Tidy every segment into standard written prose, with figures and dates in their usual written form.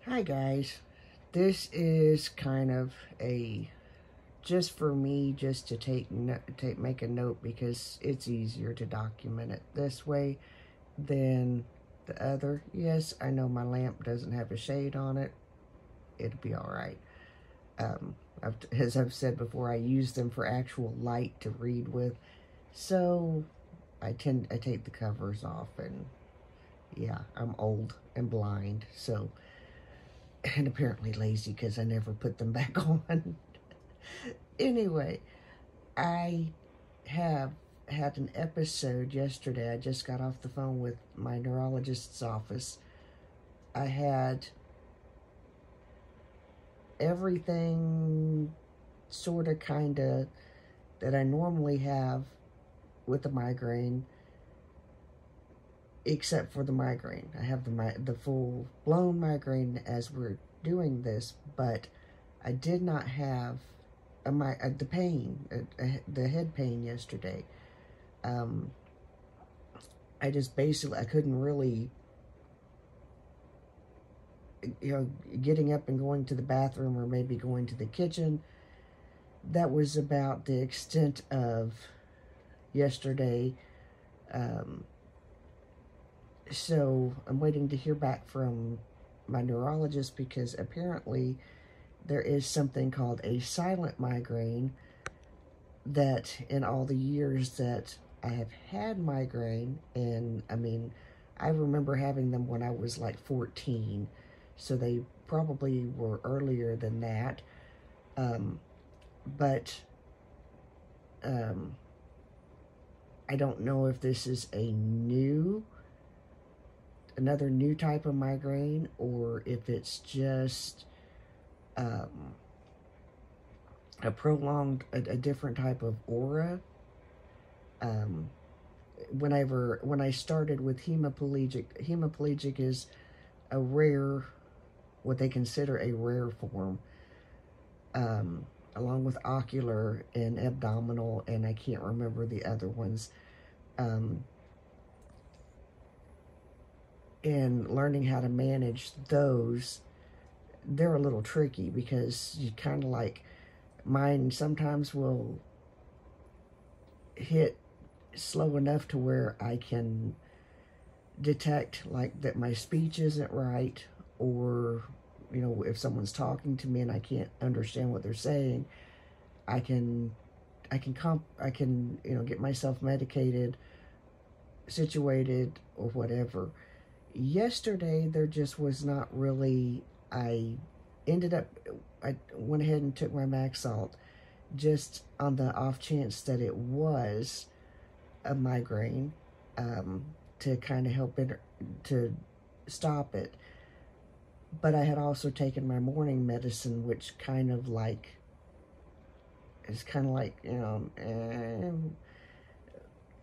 Hi guys, this is kind of just for me, just to make a note, because it's easier to document it this way than the other. Yes, I know my lamp doesn't have a shade on it. It'll be all right. Um, as I've said before, I use them for actual light to read with, so I take the covers off, and yeah, I'm old and blind, so. And apparently lazy because I never put them back on. Anyway, I have had an episode yesterday. I just got off the phone with my neurologist's office. I had everything sort of kind of that I normally have with a migraine, except for the migraine. I have the full-blown migraine as we're doing this, but I did not have the pain, the head pain yesterday. I just basically, I couldn't really, getting up and going to the bathroom or maybe going to the kitchen. That was about the extent of yesterday. So I'm waiting to hear back from my neurologist, because apparently there is something called a silent migraine that in all the years that I have had migraine, and I mean, I remember having them when I was like 14, so they probably were earlier than that. But I don't know if this is another new type of migraine, or if it's just a different type of aura. When I started with hemiplegic is what they consider a rare form, along with ocular and abdominal, and I can't remember the other ones. And learning how to manage those, they're a little tricky, because you kind of like, mine sometimes will hit slow enough to where I can detect like that my speech isn't right, or if someone's talking to me and I can't understand what they're saying, I can get myself medicated, situated, or whatever. Yesterday there just was not really. I went ahead and took my Maxalt, just on the off chance that it was a migraine, to kind of help it, to stop it. But I had also taken my morning medicine, which is kind of like,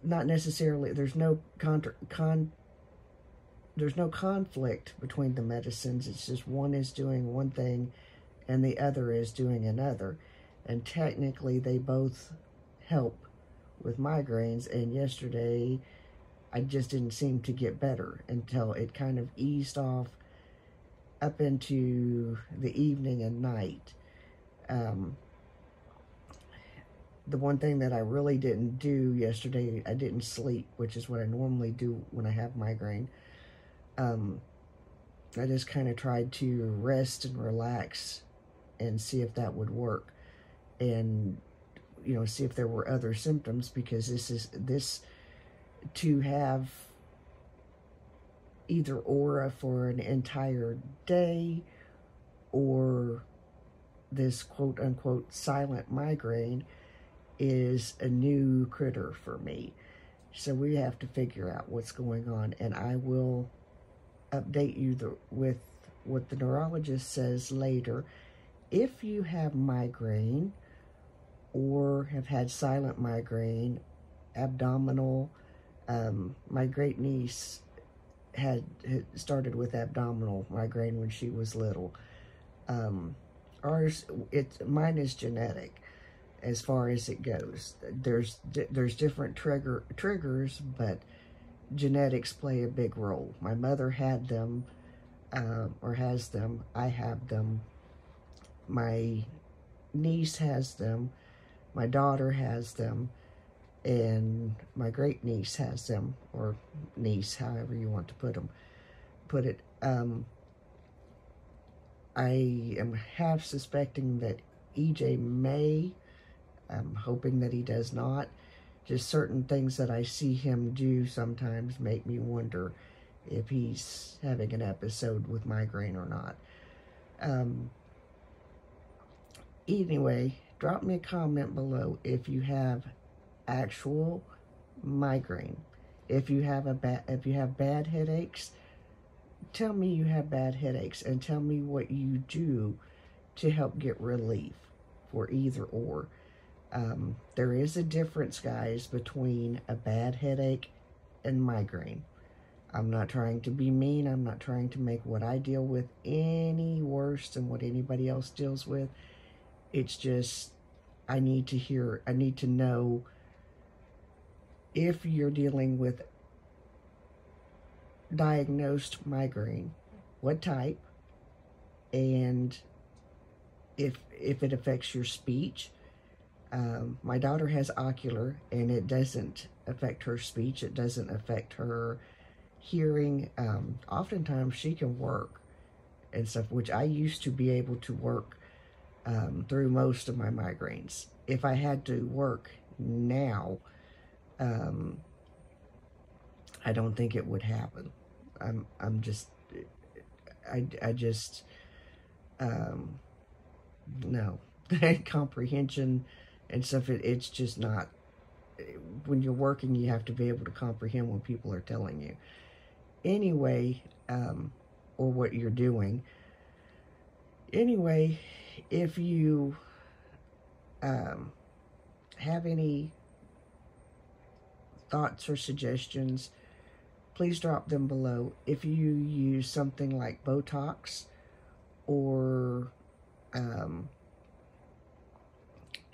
not necessarily, there's no conflict between the medicines. It's just one is doing one thing and the other is doing another. And technically they both help with migraines. And yesterday I just didn't seem to get better until it kind of eased off up into the evening and night. The one thing that I really didn't do yesterday, I didn't sleep, which is what I normally do when I have migraine. I just kind of tried to rest and relax and see if that would work, and see if there were other symptoms, because this to have either aura for an entire day, or this quote-unquote silent migraine, is a new critter for me. So we have to figure out what's going on, and I will update you with what the neurologist says later. If you have migraine or have had silent migraine, abdominal, my great niece had started with abdominal migraine when she was little. Mine is genetic as far as it goes. There's different triggers, but genetics play a big role. My mother had them or has them. I have them. My niece has them. My daughter has them. And my great niece has them, or niece, however you want to put it. I am half suspecting that EJ may. I'm hoping that he does not. Just certain things that I see him do sometimes make me wonder if he's having an episode with migraine or not. Anyway, drop me a comment below if you have actual migraine. If you have bad headaches, tell me you have bad headaches and tell me what you do to help get relief for either or. There is a difference, guys, between a bad headache and migraine. I'm not trying to be mean. I'm not trying to make what I deal with any worse than what anybody else deals with. It's just, I need to know if you're dealing with diagnosed migraine, what type, and if it affects your speech. My daughter has ocular, and it doesn't affect her speech. It doesn't affect her hearing. Oftentimes she can work and stuff, which I used to be able to work through most of my migraines. If I had to work now, I don't think it would happen. I'm just, I just, no. Comprehension and stuff, it's just not, when you're working, you have to be able to comprehend what people are telling you. Anyway, or what you're doing. Anyway, if you have any thoughts or suggestions, please drop them below. If you use something like Botox or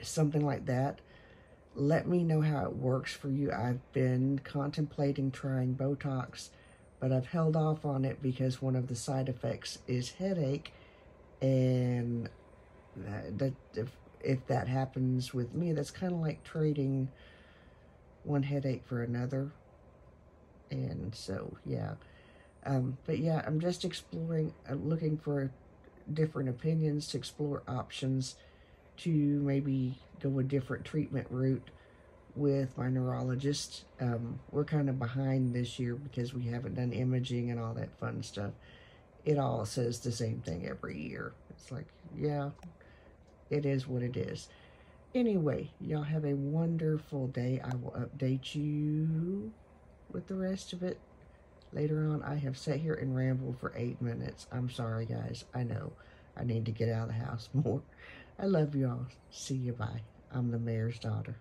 something like that, let me know how it works for you. I've been contemplating trying Botox, but I've held off on it because one of the side effects is headache, and if that happens with me, that's kind of like trading one headache for another. And so, yeah. But yeah, I'm just exploring, looking for different opinions, to explore options to maybe go a different treatment route with my neurologist. We're kind of behind this year because we haven't done imaging and all that fun stuff. It all says the same thing every year. It's like, yeah, it is what it is. Anyway, y'all have a wonderful day. I will update you with the rest of it later on. I have sat here and rambled for 8 minutes. I'm sorry, guys. I know I need to get out of the house more. I love y'all. See you. Bye. I'm the mayor's daughter.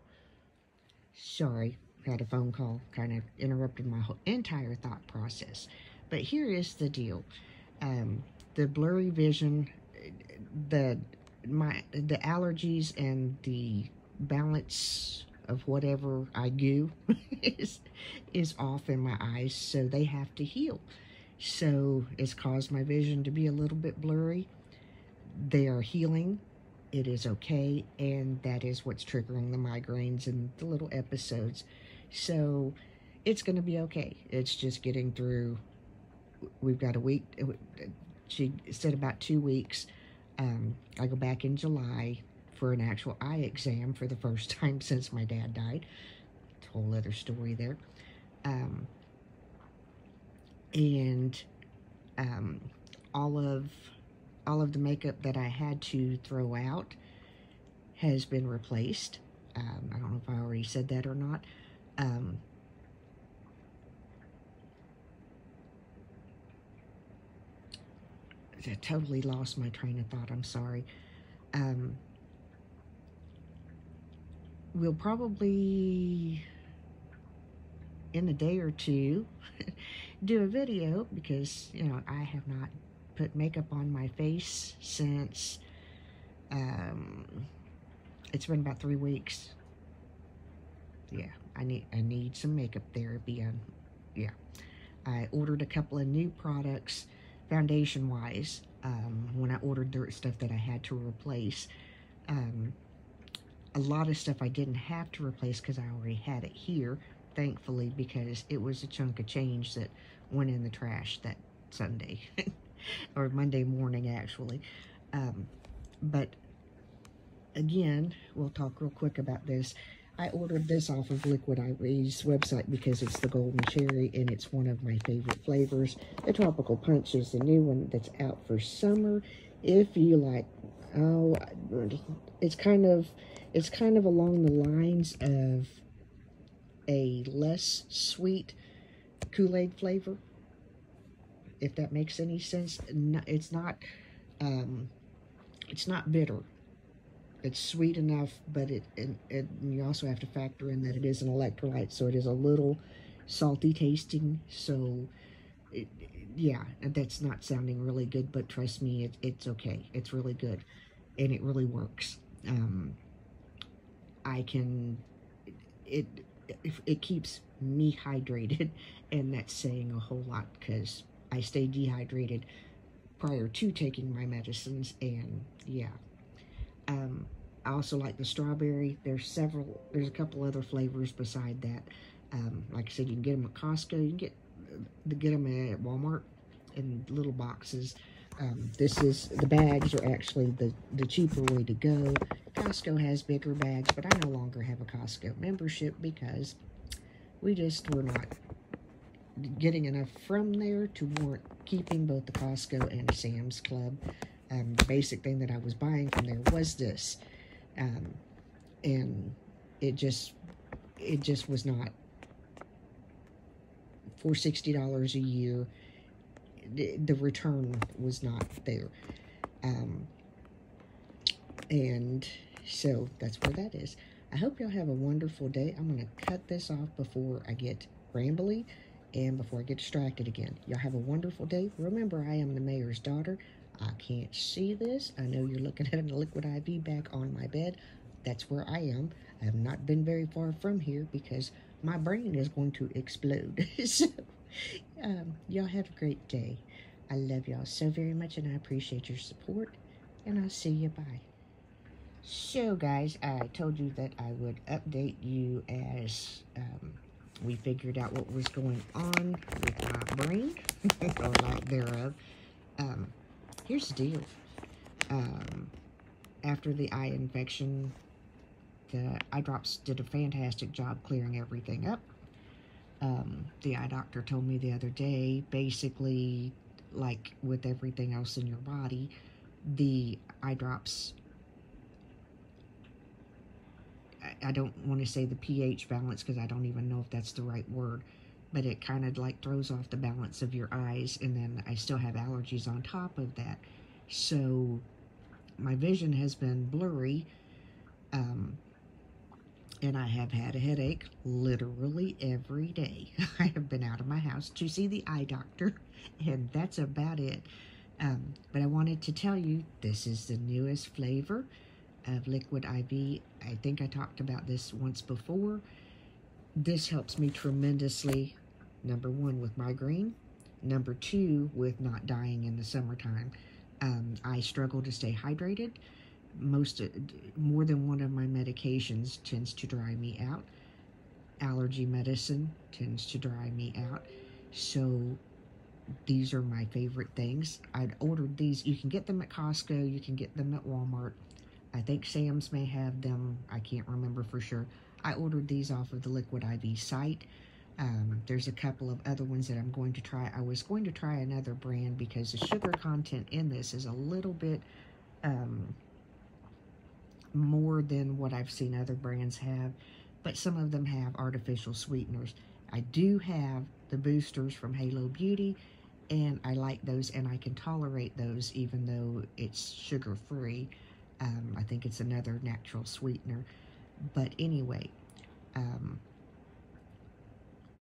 Sorry, had a phone call. Kind of interrupted my whole entire thought process. But here is the deal. The blurry vision, the allergies, and the balance of whatever I do is off in my eyes, so they have to heal. So it's caused my vision to be a little bit blurry. They are healing. It is okay, and that is what's triggering the migraines and the little episodes. So it's going to be okay. It's just getting through. We've got a week. She said about 2 weeks. I go back in July for an actual eye exam for the first time since my dad died. It's a whole other story there. And all of the makeup that I had to throw out has been replaced. I don't know if I already said that or not. I totally lost my train of thought. I'm sorry. We'll probably, in a day or two, do a video because, you know, I have not put makeup on my face since it's been about 3 weeks. Yeah, I need some makeup therapy. Yeah, I ordered a couple of new products foundation-wise, when I ordered the stuff that I had to replace, a lot of stuff I didn't have to replace because I already had it here, thankfully, because it was a chunk of change that went in the trash that Sunday, or Monday morning, actually. But again, we'll talk real quick about this. I ordered this off of Liquid IV's website because it's the Golden Cherry, and it's one of my favorite flavors. The Tropical Punch is the new one that's out for summer. If you like, oh, it's kind of along the lines of a less sweet Kool-Aid flavor, if that makes any sense. No, it's not bitter. It's sweet enough, but you also have to factor in that it is an electrolyte, so it is a little salty tasting. So, yeah, that's not sounding really good, but trust me, it's okay. It's really good, and it really works. It keeps me hydrated, and that's saying a whole lot because I stay dehydrated prior to taking my medicines, and yeah. I also like the strawberry. There's a couple other flavors beside that. Like I said, you can get them at Costco. You can get them at Walmart in little boxes. The bags are actually the cheaper way to go. Costco has bigger bags, but I no longer have a Costco membership because we just were not getting enough from there to warrant keeping both the Costco and Sam's Club. The basic thing that I was buying from there was this. And it just was not, for $60 a year, the return was not there. And so that's where that is. I hope y'all have a wonderful day. I'm going to cut this off before I get rambly and before I get distracted again. Y'all have a wonderful day. Remember, I am the mayor's daughter. I can't see this. I know you're looking at a Liquid IV back on my bed. That's where I am. I have not been very far from here because my brain is going to explode. So, y'all have a great day. I love y'all so very much, and I appreciate your support, and I'll see you. Bye. So, guys, I told you that I would update you as we figured out what was going on with my brain, or lack thereof. Here's the deal. After the eye infection, the eye drops did a fantastic job clearing everything up. The eye doctor told me the other day, basically, like with everything else in your body, the eye drops, I don't want to say the pH balance because I don't even know if that's the right word, but it kind of like throws off the balance of your eyes, and then I still have allergies on top of that. So my vision has been blurry, and I have had a headache literally every day. I have been out of my house to see the eye doctor, and that's about it. But I wanted to tell you, this is the newest flavor of Liquid IV. I think I talked about this once before. This helps me tremendously, number one, with migraine, number two, with not dying in the summertime. I struggle to stay hydrated. More than one of my medications tends to dry me out. Allergy medicine tends to dry me out. So these are my favorite things. I'd ordered these. You can get them at Costco. You can get them at Walmart. I think Sam's may have them. I can't remember for sure. I ordered these off of the Liquid IV site. There's a couple of other ones that I'm going to try. I was going to try another brand because the sugar content in this is a little bit more than what I've seen other brands have, but some of them have artificial sweeteners. I do have the boosters from Halo Beauty, and I like those, and I can tolerate those even though it's sugar-free. I think it's another natural sweetener. But anyway,